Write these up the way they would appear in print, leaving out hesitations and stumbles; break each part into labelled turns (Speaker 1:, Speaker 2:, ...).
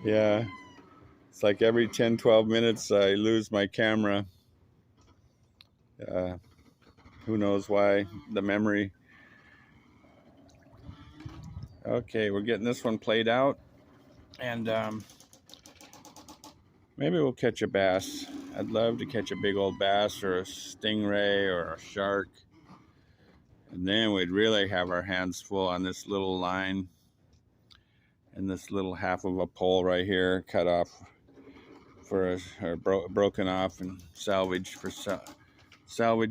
Speaker 1: Yeah, it's like every 10, 12 minutes I lose my camera. Uh, who knows why? The memory. Okay, we're getting this one played out, and maybe we'll catch a bass. I'd love to catch a big old bass or a stingray or a shark. And then we'd really have our hands full on this little line and this little half of a pole right here cut off for broken off and salvage for a survival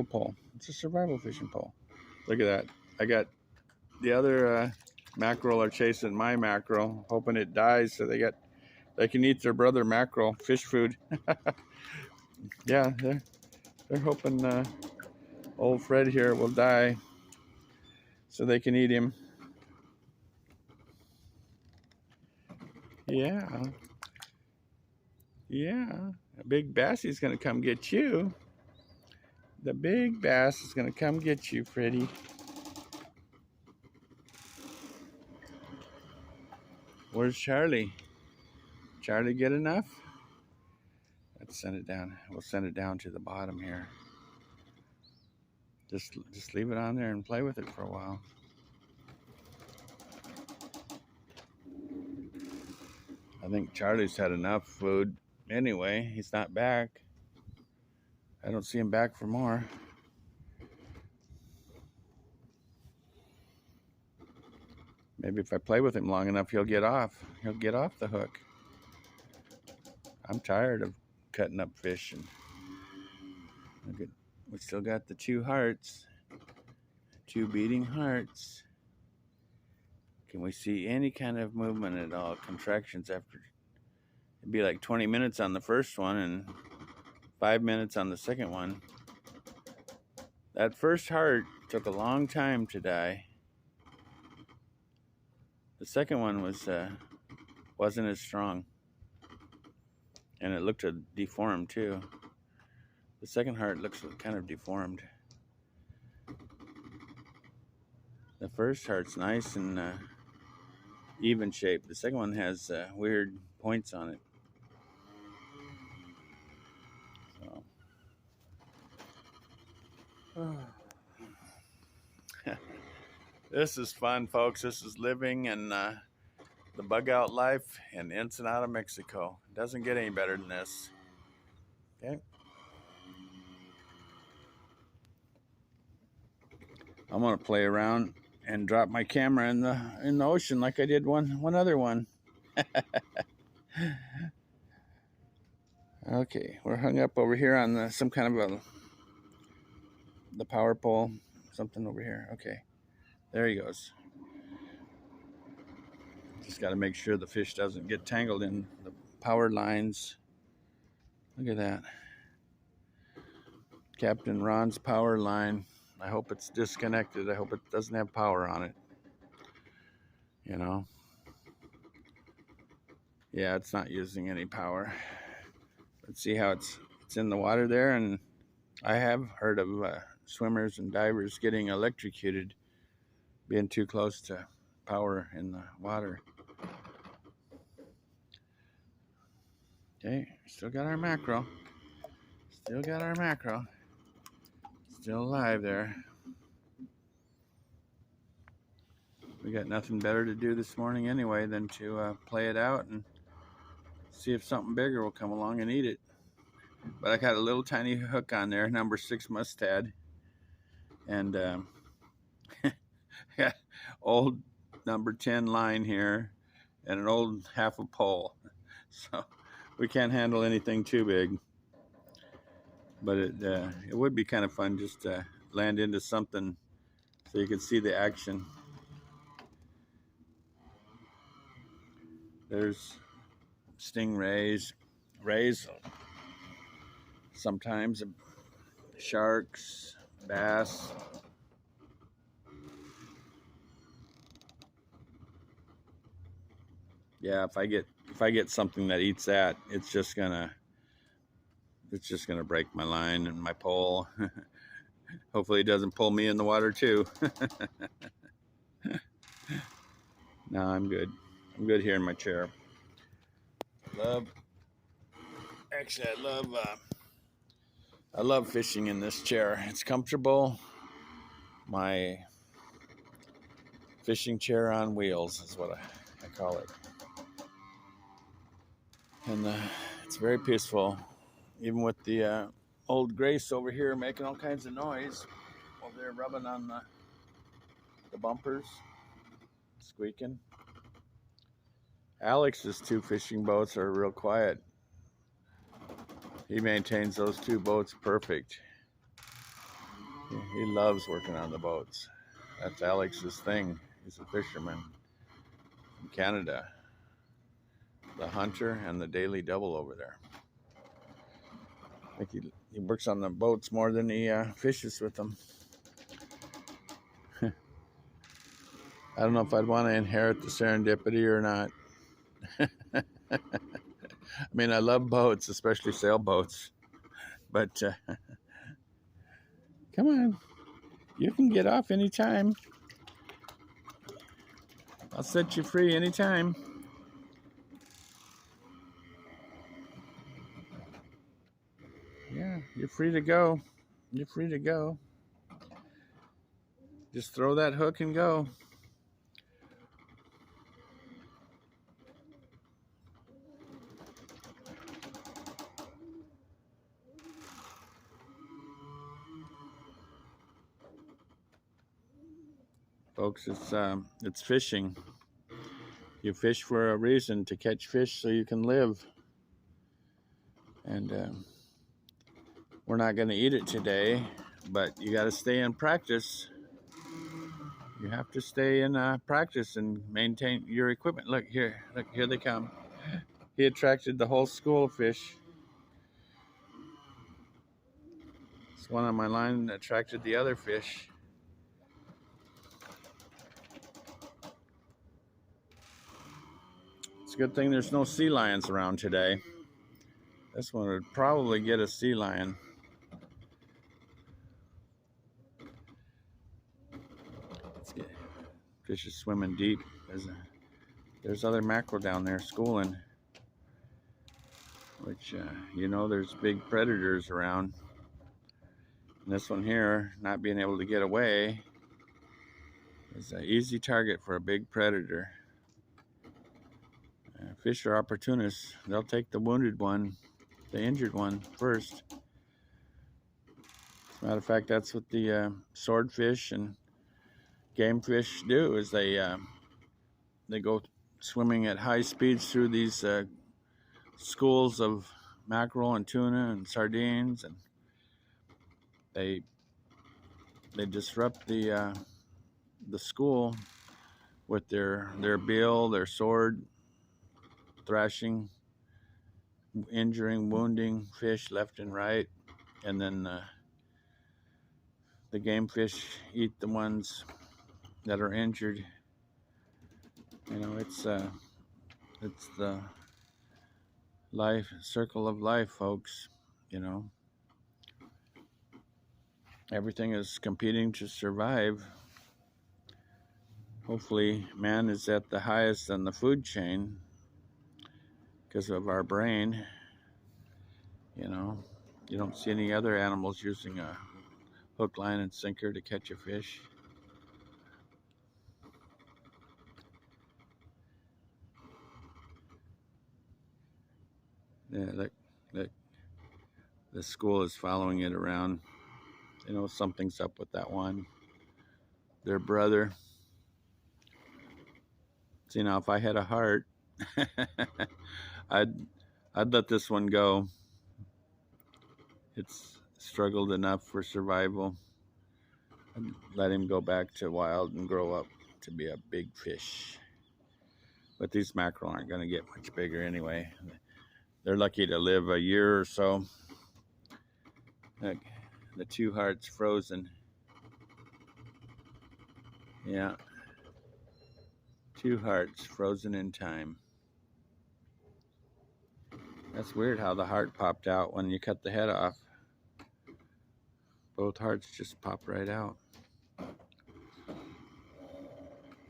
Speaker 1: pole. It's a survival fishing pole. Look at that. I got the other mackerel are chasing my mackerel, hoping it dies so they can eat their brother mackerel fish food. Yeah, they're hoping old Fred here will die so they can eat him. Yeah, yeah. A big bassie's gonna come get you. The big bass is gonna come get you, Freddy. Where's Charlie? Charlie get enough? Let's send it down. We'll send it down to the bottom here. Just leave it on there and play with it for a while. I think Charlie's had enough food anyway. He's not back. I don't see him back for more. Maybe if I play with him long enough, he'll get off. He'll get off the hook. I'm tired of cutting up fish. And look at, we still got the 2 hearts. 2 beating hearts. Can we see any kind of movement at all? Contractions after. It'd be like 20 minutes on the first one and 5 minutes on the second one. That first heart took a long time to die. The second one wasn't as strong, and it looked deformed too. The second heart looks kind of deformed. The first heart's nice and even shape. The second one has weird points on it. So. This is fun, folks. This is living in the bug out life in Ensenada, Mexico. It doesn't get any better than this. Okay. I'm gonna play around and drop my camera in the ocean like I did one other one. Okay, we're hung up over here on some kind of the power pole, something over here. Okay, there he goes. Just got to make sure the fish doesn't get tangled in the power lines. Look at that. Captain Ron's power line. I hope it's disconnected. I hope it doesn't have power on it. You know? Yeah, it's not using any power. Let's see how it's in the water there. And I have heard of swimmers and divers getting electrocuted being too close to power in the water. Okay, still got our mackerel. Still got our mackerel. Still alive there. We got nothing better to do this morning anyway than to play it out and see if something bigger will come along and eat it. But I got a little tiny hook on there, number 6 mustad, and got old number 10 line here, and an old half a pole. So we can't handle anything too big. But it would be kind of fun just to land into something so you can see the action. There's stingrays, rays, sometimes sharks, bass. Yeah, if I get something that eats that, it's just gonna break my line and my pole. Hopefully it doesn't pull me in the water too. No, I'm good. I'm good here in my chair. Actually, I love fishing in this chair. It's comfortable. My fishing chair on wheels is what I call it. And it's very peaceful, even with the old Grace over here making all kinds of noise while they're rubbing on the bumpers, squeaking. Alex's two fishing boats are real quiet. He maintains those two boats perfect. He loves working on the boats. That's Alex's thing. He's a fisherman from Canada, the hunter and the daily double over there. I think he works on the boats more than he fishes with them. I don't know if I'd want to inherit the serendipity or not. I mean, I love boats, especially sailboats. But come on, you can get off anytime. I'll set you free anytime. Yeah, you're free to go. You're free to go. Just throw that hook and go. Folks, it's fishing. You fish for a reason, to catch fish so you can live. And we're not going to eat it today, but you got to stay in practice. You have to stay in practice and maintain your equipment. Look, here they come. He attracted the whole school of fish. This one on my line attracted the other fish. It's a good thing there's no sea lions around today. This one would probably get a sea lion. Fish is swimming deep. There's other mackerel down there schooling, which there's big predators around. And this one here, not being able to get away, is an easy target for a big predator. Fish are opportunists. They'll take the wounded one, the injured one first. As a matter of fact, that's what the swordfish and game fish do, is they go swimming at high speeds through these schools of mackerel and tuna and sardines, and they disrupt the school with their bill, their sword, thrashing, injuring, wounding fish left and right, and then the game fish eat the ones that are injured. It's the life circle of life, folks. Everything is competing to survive. Hopefully, man is at the highest on the food chain because of our brain. You don't see any other animals using a hook, line, and sinker to catch a fish. Yeah, look, the school is following it around. Something's up with that one. Their brother. See, now if I had a heart, I'd let this one go. It's struggled enough for survival. I'd let him go back to wild and grow up to be a big fish. But these mackerel aren't going to get much bigger anyway. They're lucky to live a year or so. Look, the two hearts frozen. Yeah. Two hearts frozen in time. That's weird how the heart popped out when you cut the head off. Both hearts just pop right out.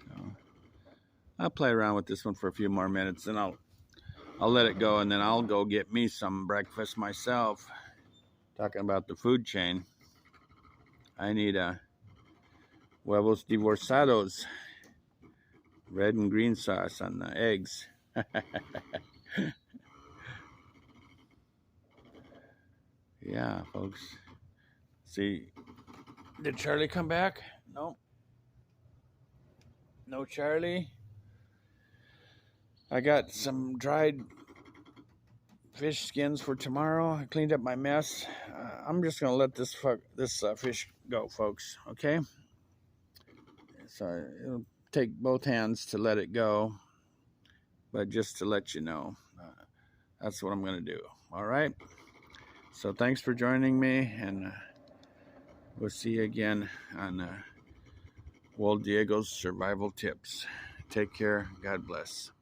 Speaker 1: So, I'll play around with this one for a few more minutes, and I'll let it go, and then I'll go get me some breakfast myself. Talking about the food chain, I need huevos divorciados, red and green sauce on the eggs. Yeah, folks. See, did Charlie come back? No. No Charlie. I got some dried fish skins for tomorrow. I cleaned up my mess. I'm just gonna let this fish go, folks. Okay. So it'll take both hands to let it go, but just to let you know, that's what I'm gonna do. All right. So thanks for joining me, and we'll see you again on Walt Diego's Survival Tips. Take care. God bless.